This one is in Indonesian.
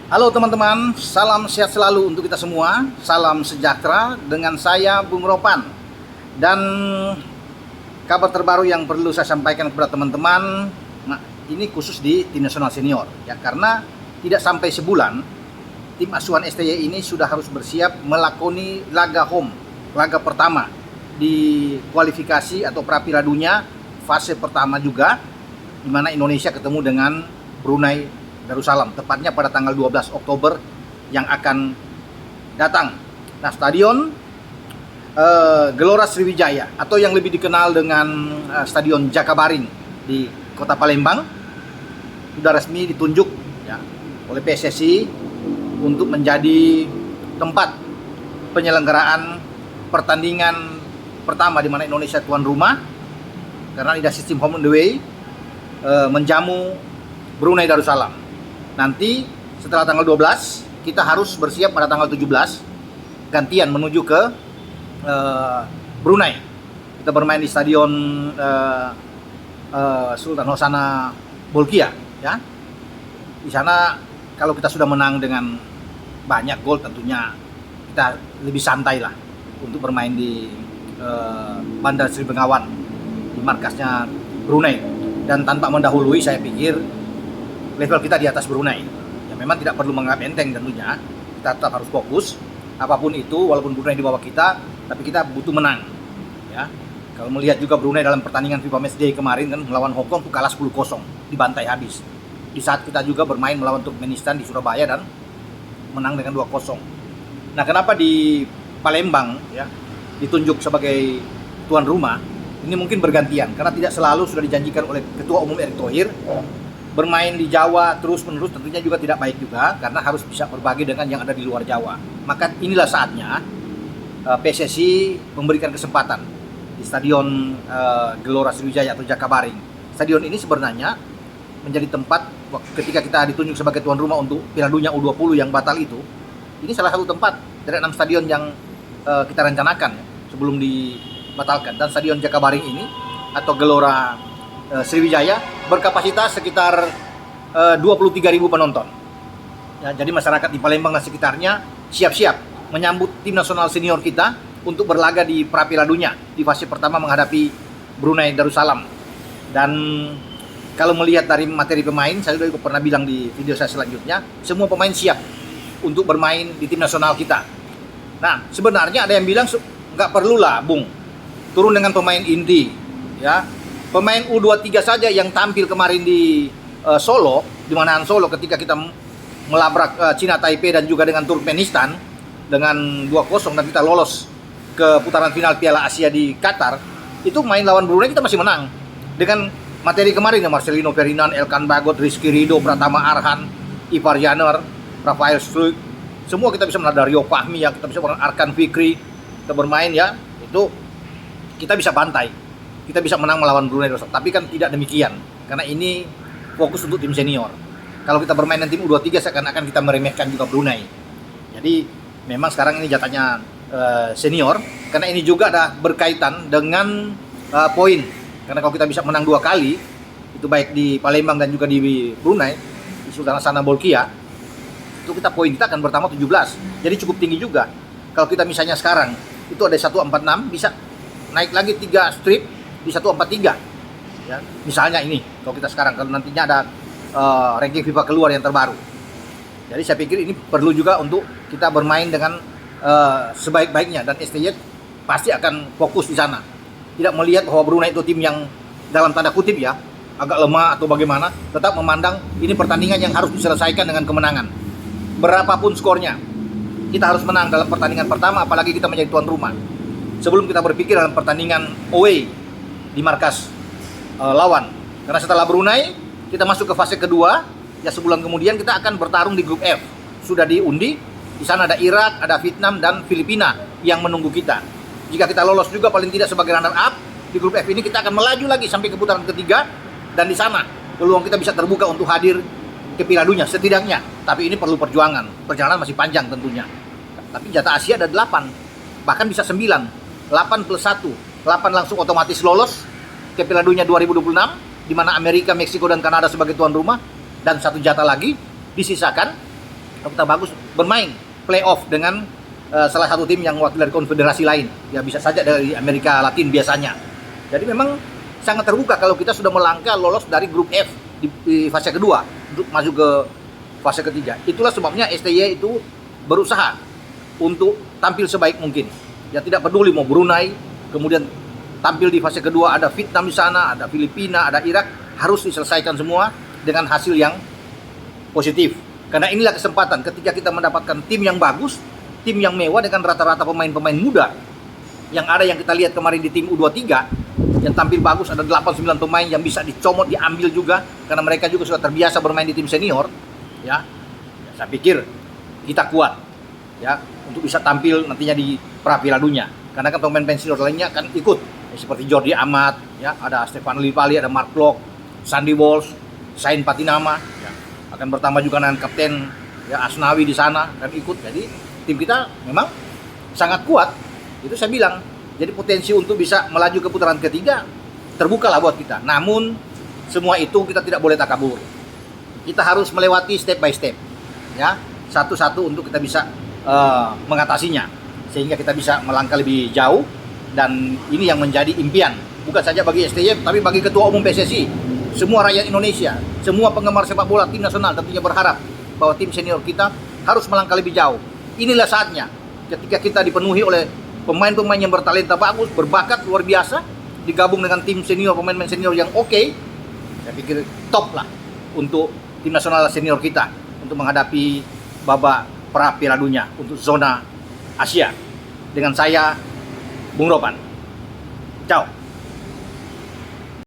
Halo teman-teman, salam sehat selalu untuk kita semua. Salam sejahtera dengan saya Bung Ropan. Dan kabar terbaru yang perlu saya sampaikan kepada teman-teman, nah ini khusus di tim nasional senior ya, karena tidak sampai sebulan tim asuhan STY ini sudah harus bersiap melakoni laga home, laga pertama di kualifikasi atau pra-Piala Dunia fase pertama juga, di mana Indonesia ketemu dengan Brunei Darussalam, tepatnya pada tanggal 12 Oktober yang akan datang. Nah, Stadion Gelora Sriwijaya atau yang lebih dikenal dengan Stadion Jakabaring di Kota Palembang sudah resmi ditunjuk ya, oleh PSSI untuk menjadi tempat penyelenggaraan pertandingan pertama di mana Indonesia tuan rumah, karena ada sistem home and away, menjamu Brunei Darussalam. Nanti setelah tanggal 12 kita harus bersiap pada tanggal 17 gantian menuju ke Brunei. Kita bermain di Stadion Sultan Hossana Bolkiah ya. Di sana kalau kita sudah menang dengan banyak gol, tentunya kita lebih santai lah untuk bermain di Bandar Sri Begawan, di markasnya Brunei. Dan tanpa mendahului, saya pikir level kita di atas Brunei. Ya, memang tidak perlu menganggap enteng tentunya. Kita tetap harus fokus. Apapun itu, walaupun Brunei di bawah kita, tapi kita butuh menang. Ya. Kalau melihat juga Brunei dalam pertandingan FIFA Matchday kemarin kan melawan Hong Kong tuh kalah 10-0, dibantai habis. Di saat kita juga bermain melawan Turkmenistan di Surabaya dan menang dengan 2-0. Nah, kenapa di Palembang ya ditunjuk sebagai tuan rumah? Ini mungkin bergantian karena tidak selalu sudah dijanjikan oleh Ketua Umum Erick Thohir. Bermain di Jawa terus-menerus tentunya juga tidak baik juga, karena harus bisa berbagi dengan yang ada di luar Jawa. Maka inilah saatnya PSSI memberikan kesempatan di Stadion Gelora Sriwijaya atau Jakabaring. Stadion ini sebenarnya menjadi tempat ketika kita ditunjuk sebagai tuan rumah untuk Piala Dunia U20 yang batal itu. Ini salah satu tempat dari 6 stadion yang kita rencanakan sebelum dibatalkan. Dan Stadion Jakabaring ini atau Gelora Sriwijaya berkapasitas sekitar 23.000 penonton. Ya, jadi masyarakat di Palembang dan sekitarnya siap-siap menyambut tim nasional senior kita untuk berlaga di pra-Piala Dunia di fase pertama menghadapi Brunei Darussalam. Dan kalau melihat dari materi pemain, saya juga pernah bilang di video saya selanjutnya, semua pemain siap untuk bermain di tim nasional kita. Nah, sebenarnya ada yang bilang nggak perlulah, Bung, turun dengan pemain inti, ya. Pemain U23 saja yang tampil kemarin di Solo, di Manahan Solo ketika kita melabrak Cina Taipei dan juga dengan Turkmenistan dengan 2-0 dan kita lolos ke putaran final Piala Asia di Qatar. Itu main lawan Brunei kita masih menang. Dengan materi kemarin ya, Marcelino Ferdinand, Elkan Bagot, Rizky Ridho, Pratama Arhan, Ivar Janer, Rafael Struik, semua kita bisa menang. Dario Fahmi ya, kita bisa menang. Arkan Fikri, kita bermain ya, itu kita bisa bantai. Kita bisa menang melawan Brunei Darussalam. Tapi kan tidak demikian, karena ini fokus untuk tim senior. Kalau kita bermain dengan tim U23 seakan-akan kita meremehkan juga Brunei. Jadi memang sekarang ini jatahnya senior, karena ini juga ada berkaitan dengan poin. Karena kalau kita bisa menang 2 kali, itu baik di Palembang dan juga di Brunei, di Sultan Hasanah Bolkiah, itu kita poin kita akan bertambah 17. Jadi cukup tinggi juga. Kalau kita misalnya sekarang itu ada 146, bisa naik lagi 3 strip di 143 ya, misalnya ini kalau kita sekarang, kalau nantinya ada ranking FIFA keluar yang terbaru. Jadi saya pikir ini perlu juga untuk kita bermain dengan sebaik-baiknya, dan STY pasti akan fokus di sana, tidak melihat bahwa Brunei itu tim yang dalam tanda kutip ya agak lemah atau bagaimana, tetap memandang ini pertandingan yang harus diselesaikan dengan kemenangan berapapun skornya. Kita harus menang dalam pertandingan pertama, apalagi kita menjadi tuan rumah, sebelum kita berpikir dalam pertandingan away di markas lawan. Karena setelah Brunei kita masuk ke fase kedua ya, sebulan kemudian kita akan bertarung di grup F. Sudah diundi, di sana ada Irak, ada Vietnam dan Filipina yang menunggu kita. Jika kita lolos juga paling tidak sebagai runner up di grup F ini, kita akan melaju lagi sampai ke putaran ketiga, dan di sana peluang kita bisa terbuka untuk hadir ke Piala Dunia setidaknya. Tapi ini perlu perjuangan. Perjalanan masih panjang tentunya. Tapi jatah Asia ada 8, bahkan bisa 9. 8 plus 1 8 langsung otomatis lolos ke Piala Dunia 2026, di mana Amerika, Meksiko, dan Kanada sebagai tuan rumah, dan 1 jatah lagi disisakan kalau kita bagus bermain playoff dengan salah satu tim yang wakil dari konfederasi lain, ya bisa saja dari Amerika Latin biasanya. Jadi memang sangat terbuka kalau kita sudah melangkah lolos dari grup F di fase kedua, masuk ke fase ketiga. Itulah sebabnya STY itu berusaha untuk tampil sebaik mungkin. Ya tidak peduli mau Brunei, kemudian tampil di fase kedua ada Vietnam di sana, ada Filipina, ada Irak, harus diselesaikan semua dengan hasil yang positif. Karena inilah kesempatan ketika kita mendapatkan tim yang bagus, tim yang mewah dengan rata-rata pemain-pemain muda. Yang ada yang kita lihat kemarin di tim U23 yang tampil bagus, ada 8-9 pemain yang bisa dicomot, diambil juga karena mereka juga sudah terbiasa bermain di tim senior. Ya, saya pikir kita kuat ya untuk bisa tampil nantinya di pra Piala Dunia. Karena kan pemain pensiun lainnya kan ikut ya, seperti Jordi Amat, ya ada Stefan Lillipali, ada Mark Klok, Sandy Walsh, Sain Patinama, ya. Akan bertambah juga dengan kapten ya Asnawi di sana dan ikut. Jadi tim kita memang sangat kuat. Itu saya bilang. Jadi potensi untuk bisa melaju ke putaran ketiga terbukalah buat kita. Namun semua itu kita tidak boleh takabur. Kita harus melewati step by step, ya satu-satu untuk kita bisa mengatasinya sehingga kita bisa melangkah lebih jauh. Dan ini yang menjadi impian bukan saja bagi STY tapi bagi Ketua Umum PSSI, semua rakyat Indonesia, semua penggemar sepak bola tim nasional tentunya berharap bahwa tim senior kita harus melangkah lebih jauh. Inilah saatnya ketika kita dipenuhi oleh pemain-pemain yang bertalenta bagus, berbakat luar biasa, digabung dengan tim senior, pemain-pemain senior yang oke, saya pikir top lah untuk tim nasional senior kita untuk menghadapi babak pra Piala Dunia untuk zona Asia. Dengan saya, Bung Ropan. Ciao.